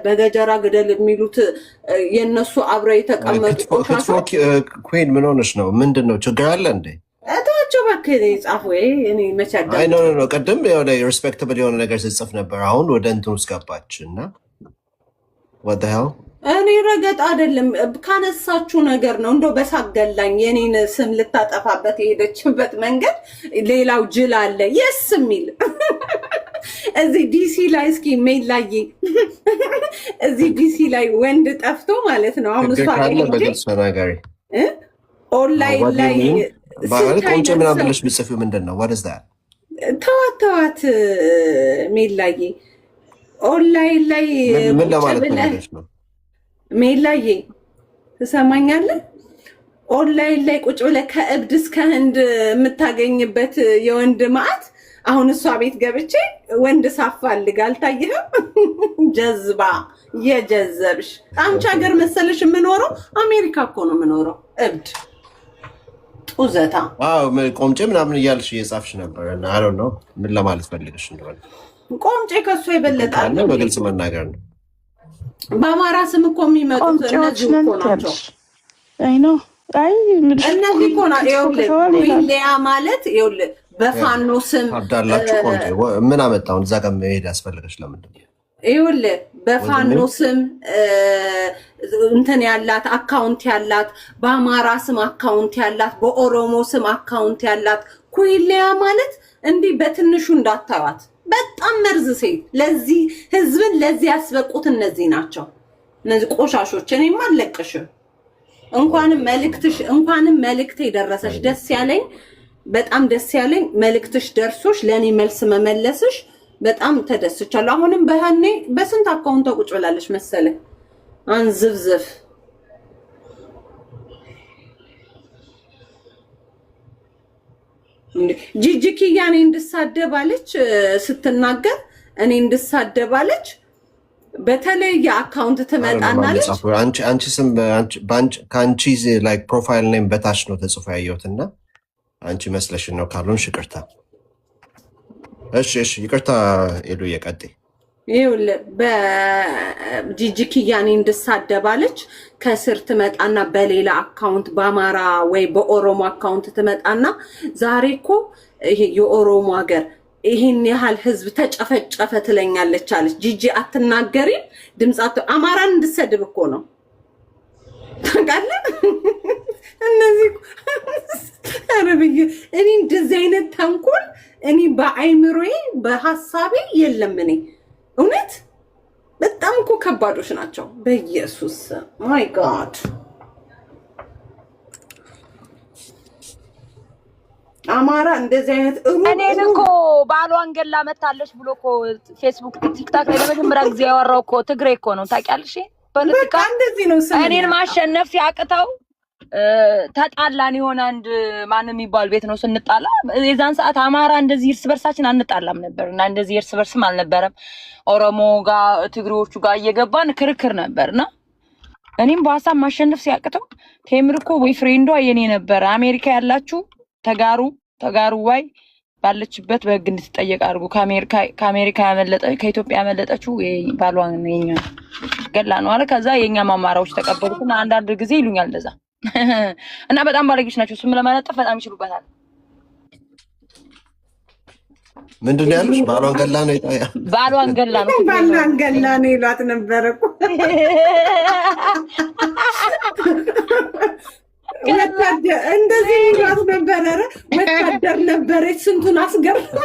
በገጀራ ገደል የሚሉት የነሱ አብረው የተቀመጡ ኩዊን ምን ሆነሽ ነው? ምንድነው ችግር አለ እንዴ? እታቸው ባከለ ጻፍ ወይ እኔ መቻዳ አይ ኖ ቀደም የሆነ ሪስፔክታብል የሆነ ነገር ሲጽፍ ነበር። አሁን ወደ እንትን ውስጥ ገባችና what the hell እኔ ረገጥ አይደለም ካነሳችሁ ነገር ነው። እንደው በሳገላኝ የኔን ስም ልታጠፋበት የሄደችበት መንገድ ሌላው ጅል አለ የስ ሚል እዚህ ዲሲ ላይ እስኪ ሜል ላይ እዚህ ዲሲ ላይ ወንድ ጠፍቶ ማለት ነው። አሁን እሷ ላይ በግልጽ ተናጋሪ ኦንላይን ላይ ባለ ቆንጆ ምናምን ብለሽ ብትጽፊው ምንድነው? what is that ተዋት ሜል ላይ ኦንላይን ላይ ምን ለማለት ፈልገሽ ነው? ሜል ላይ ትሰማኛለህ? ኦንላይን ላይ ቁጭ ብለህ ከእብድ እስከ ህንድ የምታገኝበት የወንድ ማዕት አሁን እሷ ቤት ገብቼ ወንድ ሳፋልግ አልታየህም? ጀዝባ የጀዘብሽ አንቺ ሀገር መሰለሽ የምኖረው? አሜሪካ እኮ ነው የምኖረው። እብድ ጡዘታ ዋው ቆምጬ ምናምን እያልሽ እየጻፍሽ ነበር እና አይ ዶንት ኖ ምን ለማለት ፈልገሽ እንደሆነ። ቆምጬ ከሱ ይበለጣል ነው በግልጽ መናገር ነው። በአማራ ስም እኮ የሚመጡት እነዚህ እኮ ናቸው። አይ ነው አይ እነዚህ እኮ ናቸው። ሊያ ማለት ይኸውልህ በፋኖ ስም አብዳላችሁ ቆንጆ ምን አመጣውን እዛ ጋር መሄድ ያስፈልገሽ ለምንድን ነው? ይኸውልህ በፋኖ ስም እንትን ያላት አካውንት ያላት፣ በአማራ ስም አካውንት ያላት፣ በኦሮሞ ስም አካውንት ያላት ኩይሊያ ማለት እንዲህ በትንሹ እንዳታዩት። በጣም መርዝ ሴት ለዚህ ህዝብን ለዚህ ያስበቁት እነዚህ ናቸው። እነዚህ ቆሻሾች እኔማ አልለቅሽም። እንኳንም መልእክቴ ደረሰሽ። ደስ ያለኝ በጣም ደስ ያለኝ መልእክትሽ ደርሶሽ ለኔ መልስ መመለስሽ በጣም ተደስቻለሁ። አሁንም በህኔ በስንት አካውንት ቁጭ ብላለሽ መሰለኝ አንዝብዝፍ ጂጂኪያ እኔ እንድሳደባለች ስትናገር እኔ እንድሳደባለች በተለየ አካውንት ትመጣናለች። አንቺ ስም ከአንቺ ላይክ ፕሮፋይል ኔም በታች ነው ተጽፎ ያየሁትና አንቺ መስለሽን ነው ካልሆንሽ ይቅርታ። እሺ ይቅርታ ሄዱ የቀጤ ይኸውልህ በጂጂኪያ እኔ እንድሳደባለች ከስር ትመጣና በሌላ አካውንት በአማራ ወይ በኦሮሞ አካውንት ትመጣና ዛሬ እኮ ይሄ የኦሮሞ ሀገር ይሄን ያህል ህዝብ ተጨፈጨፈ ትለኛለች አለች። ጂጂ አትናገሪም? ድምጻቱ አማራን እንድሰድብ እኮ ነው ታውቃለህ? እነዚህ አረብዬ እኔ እንደዚህ አይነት ተንኮል እኔ በአይምሮዬ በሐሳቤ የለም። እኔ እውነት በጣም እኮ ከባዶች ናቸው። በኢየሱስ ማይ ጋድ አማራ እንደዚህ አይነት እኔን እኮ ባሏን ገላ መታለች ብሎ እኮ ፌስቡክ ቲክታክ ላይ ለመጀመሪያ ጊዜ ያወራው እኮ ትግሬ እኮ ነው ታውቂያለሽ? ፖለቲካ እንደዚህ ነው። እኔን ማሸነፍ ያቅተው ተጣላን የሆነ አንድ ማን የሚባል ቤት ነው ስንጣላ፣ የዛን ሰዓት አማራ እንደዚህ እርስ በርሳችን አንጣላም ነበርና እንደዚህ እርስ በርስም አልነበረም። ኦሮሞ ጋር ትግሬዎቹ ጋር እየገባን ክርክር ነበርና እኔም በሀሳብ ማሸነፍ ሲያቅተው ቴምር እኮ ወይ ፍሬንዷ የኔ ነበር አሜሪካ ያላችሁ ተጋሩ ዋይ ባለችበት በህግ እንድትጠየቅ አድርጉ። ከአሜሪካ ያመለጠ ከኢትዮጵያ ያመለጠችው ባሏን የኛ ገላ ነው አለ። ከዛ የኛ ማማራዎች ተቀበሉትና አንዳንድ ጊዜ ይሉኛል እንደዛ እና በጣም ባለጌዎች ናቸው። ስም ለማለጠፍ በጣም ይችሉበታል። ምንድነው ያሉሽ? ባሏን ገላ ነው ይጣያ ባሏን ገላ ነው ይሏት ነበር እኮ እንደዚህ ይሏት ነበር። ወታደር ነበረች ስንቱን አስገርማ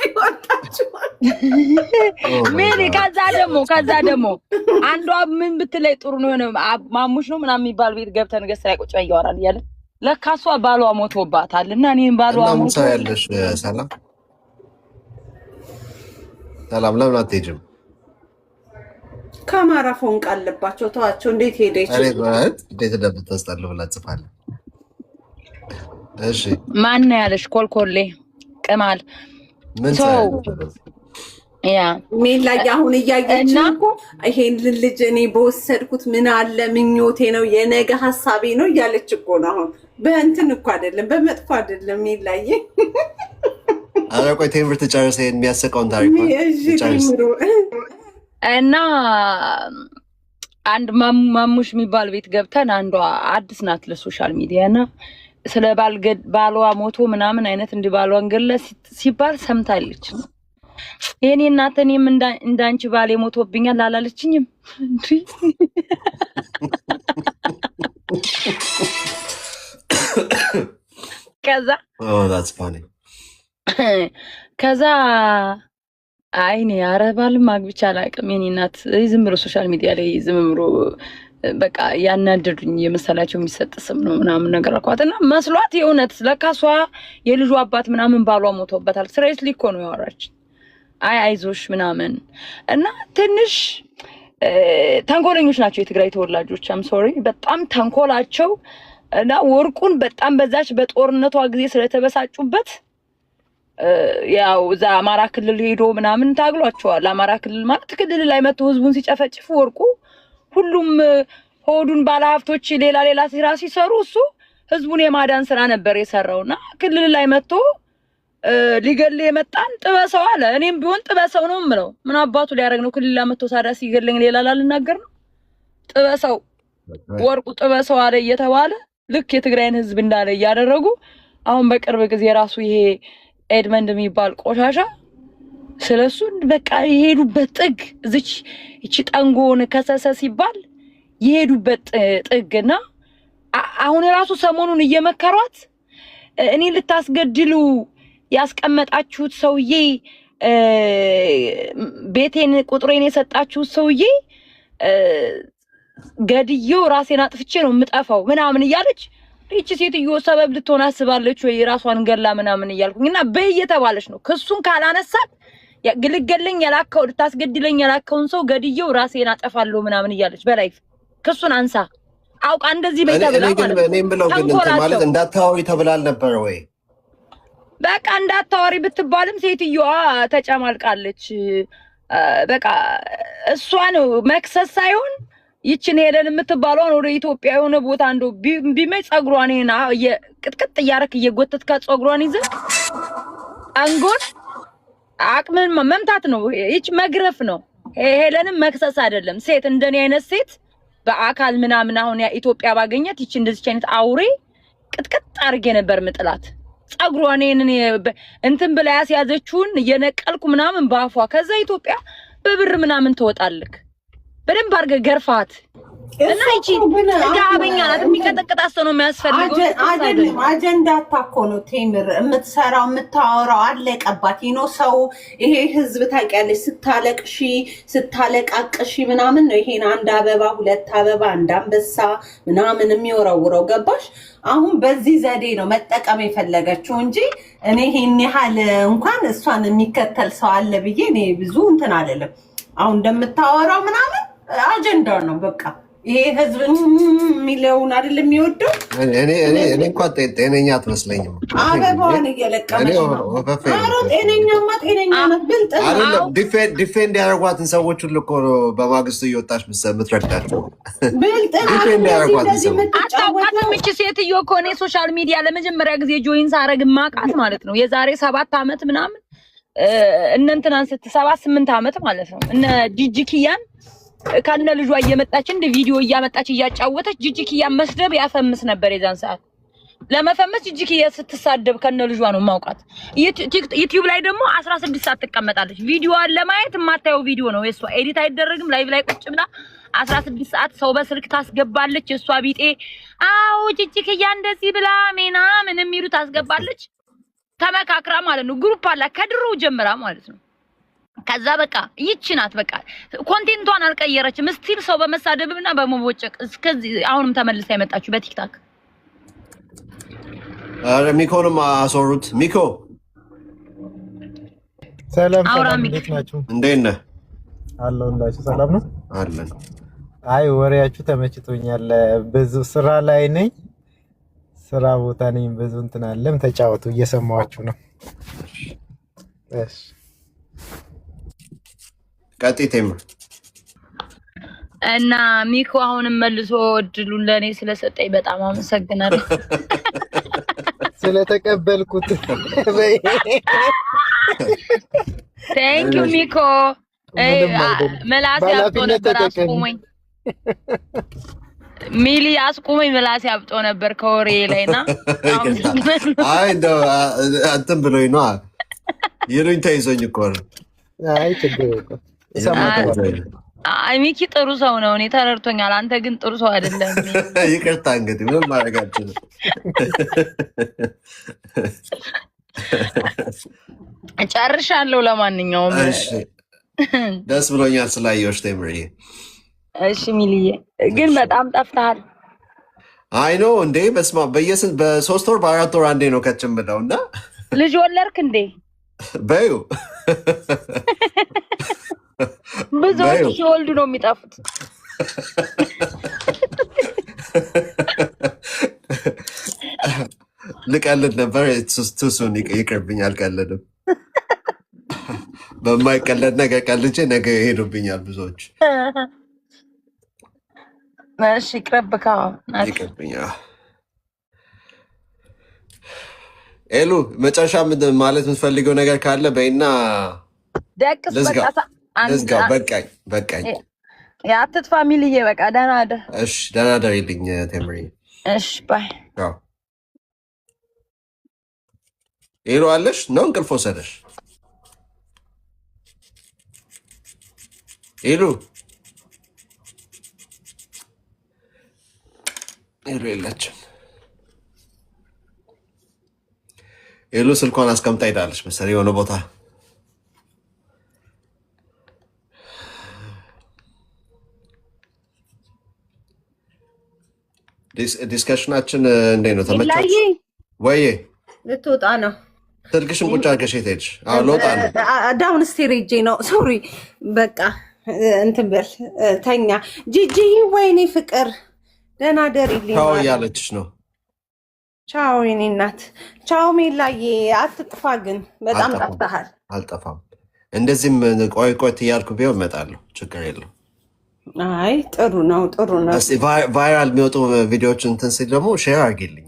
ይወጣችሁ ምን ከዛ ደግሞ አንዷ ምን ብትለይ ጥሩ ነው የሆነ ማሙሽ ነው ምናምን የሚባል ቤት ገብተን ገስ ላይ ቁጭ ብለን እያወራን እያለ ለካ እሷ ባሏ ሞቶባታል እና እኔም ባሏ ሞቶ ያለሽ ሰላም ለምን አትሄጂም? ከአማራ ፎንቅ አለባቸው ተዋቸው። እንዴት ሄደች? እንዴት እንደምታስጠልፍ ብላ ጽፋለች። እሺ ማን ያለሽ? ኮልኮሌ ቅማል ምን ያ ሜል ላይ አሁን እያየች እኮ ይሄን ልጅ እኔ በወሰድኩት ምን አለ ምኞቴ ነው የነገ ሐሳቤ ነው እያለች እኮ ነው። አሁን በእንትን እኮ አይደለም በመጥፎ አይደለም ሜል ላይ አረ ቆይ ትምህርት ጨርሰ የሚያስቀውን ታሪክ እና አንድ ማሙሽ የሚባል ቤት ገብተን አንዷ አዲስ ናት ለሶሻል ሚዲያ እና ስለ ባሏ ሞቶ ምናምን አይነት እንደ ባሏን ገለ ሲባል ሰምታለች። የኔ እናት እኔም እንዳንቺ ባሌ ሞቶብኛል አላለችኝም እንዴ? ከዛ አይኔ አረባልም አግብቻ አላውቅም። የኔ እናት ዝም ብሎ ሶሻል ሚዲያ ላይ ዝም ብሎ በቃ ያናደዱኝ የመሰላቸው የሚሰጥ ስም ነው ምናምን ነገር አልኳትና መስሏት የእውነት ለካሷ የልጁ አባት ምናምን ባሏ ሞቶበታል። ሲሪየስሊ እኮ ነው ያወራች። አይዞሽ ምናምን እና ትንሽ ተንኮለኞች ናቸው የትግራይ ተወላጆች። አም ሶሪ በጣም ተንኮላቸው እና ወርቁን በጣም በዛች በጦርነቷ ጊዜ ስለተበሳጩበት ያው እዛ አማራ ክልል ሄዶ ምናምን ታግሏቸዋል። አማራ ክልል ማለት ክልል ላይ መጥቶ ህዝቡን ሲጨፈጭፉ ወርቁ ሁሉም ሆዱን ባለሀብቶች ሌላ ስራ ሲሰሩ እሱ ህዝቡን የማዳን ስራ ነበር የሰራውና ክልል ላይ መጥቶ ሊገል የመጣን ጥበሰው አለ። እኔም ቢሆን ጥበሰው ነው የምለው። ምን አባቱ ሊያደርግ ነው? ክልል ላይ መጥቶ ሳዳ ሲገለኝ ሌላ ላልናገር ነው? ጥበሰው ወርቁ ጥበሰው አለ እየተባለ ልክ የትግራይን ህዝብ እንዳለ እያደረጉ አሁን በቅርብ ጊዜ ራሱ ይሄ ኤድመንድ የሚባል ቆሻሻ ስለሱ በቃ የሄዱበት ጥግ እቺ ጠንጎን ከሰሰ ሲባል የሄዱበት ጥግና አሁን ራሱ ሰሞኑን እየመከሯት እኔ ልታስገድሉ ያስቀመጣችሁት ሰውዬ ቤቴን ቁጥሬን የሰጣችሁት ሰውዬ ገድየው ራሴን አጥፍቼ ነው የምጠፋው ምናምን እያለች እቺ ሴትዮ ሰበብ ልትሆን አስባለች ወይ ራሷን ገላ ምናምን እያልኩኝና በየተባለች ነው ክሱን ካላነሳት ግልገለኝ ያላከው ልታስገድለኝ ያላከውን ሰው ገድየው ራሴን አጠፋለሁ ምናምን እያለች በላይ ክሱን አንሳ አውቃ እንደዚህ በይተብላ ማለት ነው። እኔም ብለው ግን ማለት እንዳታወሪ ተብላል ነበር ወይ? በቃ እንዳታወሪ ብትባልም ሴትዮዋ ተጨማልቃለች። በቃ እሷ ነው መክሰስ ሳይሆን ይችን ሄለን የምትባለውን ወደ ኢትዮጵያ የሆነ ቦታ እንደው ቢመይ ጸጉሯን ሄና ቅጥቅጥ እያረክ እየጎተትካ ጸጉሯን ይዘህ አንጎን አቅምን መምታት ነው። ይች መግረፍ ነው። ሄለንም መክሰስ አይደለም። ሴት እንደኔ አይነት ሴት በአካል ምናምን አሁን ያ ኢትዮጵያ ባገኘት ይች እንደዚህ አይነት አውሬ ቅጥቅጥ አርጌ ነበር ምጥላት። ጸጉሯን እንትን ብላ ያስያዘችውን እየነቀልኩ ምናምን ባፏ ከዛ ኢትዮጵያ በብር ምናምን ትወጣልክ በደንብ አርገ ገርፋት እና እቺ ጋበኛ ናት። የሚቀጠቅጣት ሰው ነው የሚያስፈልገው። አይደለም አጀንዳ ታኮ ነው ቴምር የምትሰራው የምታወራው አለቀባት ነው ሰው ይሄ ህዝብ ታውቂያለሽ ስታለቃቅሺ ምናምን ነው ይሄን አንድ አበባ ሁለት አበባ አንድ አንበሳ ምናምን የሚወረውረው ገባሽ? አሁን በዚህ ዘዴ ነው መጠቀም የፈለገችው እንጂ እኔ ይሄን ያህል እንኳን እሷን የሚከተል ሰው አለ ብዬ እኔ ብዙ እንትን አይደለም። አሁን እንደምታወራው ምናምን አጀንዳ ነው በቃ ይሄ ህዝብ የሚለውን አይደለም የሚወደው። እኔ እንኳን ጤነኛ አትመስለኝም። አበባዋን እየለቀመች ነው። ኧረ ጤነኛማ ጤነኛ ናት። ብልጥ አይደለም ዲፌንድ ያደረጓትን ሰዎች ሁሉ እኮ ነው በማግስቱ እየወጣች የምትረግጣቸው። ብልጥ አታውቃትም እቺ ሴትዮ እኮ እኔ ሶሻል ሚዲያ ለመጀመሪያ ጊዜ ጆይን ሳረግ ማቃት ማለት ነው የዛሬ 7 ዓመት ምናምን እነ እንትናን 7-8 ዓመት ማለት ነው እነ ጂጂኪያን ከነ ልጇ እየመጣች እንደ ቪዲዮ እያመጣች እያጫወተች ጂጂኪያን መስደብ ያፈምስ ነበር። የዛን ሰዓት ለመፈመስ ጂጂኪያ ስትሳደብ ከነ ልጇ ነው ማውቃት። ዩቲዩብ ላይ ደግሞ 16 ሰዓት ትቀመጣለች። ቪዲዮዋን ለማየት የማታየው ቪዲዮ ነው የሷ። ኤዲት አይደረግም። ላይቭ ላይ ቁጭ ብላ 16 ሰዓት ሰው በስልክ ታስገባለች። የሷ ቢጤ አው ጂጂኪያ እንደዚህ ብላ ምናምን የሚሉ ታስገባለች። ተመካክራ ማለት ነው። ግሩፕ አላ ከድሮ ጀምራ ማለት ነው። ከዛ በቃ ይቺ ናት በቃ ኮንቴንቷን አልቀየረችም። ስቲል ሰው በመሳደብና በመቦጨቅ እስከዚህ አሁንም ተመልሳ የመጣችሁ በቲክታክ። አረ ሚኮንም አሶሩት። ሚኮ ሰላም እንዴት ናችሁ? እንዴት ነህ? አለው እንዳችሁ ሰላም ነው አለን። አይ ወሬያችሁ ተመችቶኛል። ብዙ ስራ ላይ ነኝ፣ ስራ ቦታ ነኝ። ብዙ እንትን አለም ተጫወቱ፣ እየሰማችሁ ነው። እሺ ቀጥይቴም እና ሚኮ አሁንም መልሶ እድሉን ለኔ ስለሰጠኝ በጣም አመሰግናለሁ። ስለተቀበልኩት ቴንክ ዩ ሚኮ። ምንም አይደለም። ምላሴ አብጦ በኃላፊነት ነበር ተጠቀሚ። አስቁመኝ። ሚሊ አስቁመኝ፣ ምላሴ አብጦ ነበር ከወሬ ላይና አይ እንደው እንትን ብሎኝ ነዋ። ይሉኝ ተይዞኝ እኮ ነው። አይ ችግር የለም እሰማለሁ። አይ ሚኪ ጥሩ ሰው ነው፣ እኔ ተረድቶኛል። አንተ ግን ጥሩ ሰው አይደለም። ይቅርታ እንግዲህ ምን ማድረግ አልችልም። ጨርሻለሁ። ለማንኛውም እሺ ደስ ብሎኛል ስላየሁሽ ቴምርዬ። እሺ ሚሊዬ ግን በጣም ጠፍተሃል። አይ ኖ እንዴ በስማ በ3 ወር በ4 ወር አንዴ ነው ከችም ብለው እና ልጅ ወለድክ እንዴ? በዩ ብዙዎች ሲወልዱ ነው የሚጠፉት። ልቀልድ ነበር ቱሱን ይቅርብኝ፣ አልቀልድም። በማይቀለድ ነገር ቀልቼ ነገ ይሄዱብኛል ብዙዎች። እሺ ይቅርብካ፣ ይቅርብኝ። ኤሉ መጨረሻ ማለት የምትፈልገው ነገር ካለ በይና ደቅስ። ልዝጋው። በቃኝ። የአትት ፋሚሊዬ በቃ ደህና ደር። እሺ ደህና ደሪልኝ ቴምሪ። እሺ ባይ። ኤሉ አለሽ ነው እንቅልፍ ወሰደሽ? ኤሉ የለችም። ኤሉ ስልኳን አስቀምጣ ሄዳለች መሰለኝ የሆነ ቦታ። ዲስከሽናችን እንዴት ነው? ተመቻች ወይ? ልትወጣ ነው። ስልክሽን ቁጭ አድርገሽ የት ሄድሽ? ልወጣ ነው። ዳውን ስቴር ሄጄ ነው። ሶሪ በቃ እንትን በል ተኛ። ጂጂ ወይኔ ፍቅር ደህና ደሪልኝ። ቻው እያለችሽ ነው። ቻው የኔ እናት። ቻው ሜላዬ፣ አትጥፋ ግን በጣም ጠፍተሃል። አልጠፋም። እንደዚህም ቆይት እያልኩ ቢሆን እመጣለሁ፣ ችግር የለው። አይ ጥሩ ነው። ቫይራል የሚወጡ ቪዲዮዎች እንትን ሲል ደግሞ ሼር አድርጊልኝ።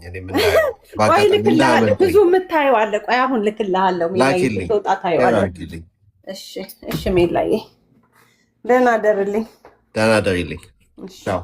ቆይ ልክልሃለሁ፣ ብዙ የምታየው አለ። ቆይ አሁን ልክልሃለሁ። ላኪልኝ፣ ታየዋለህ። እሺ ሜላዬ፣ ደህና ደርልኝ። ደህና ደሪልኝ። ቻው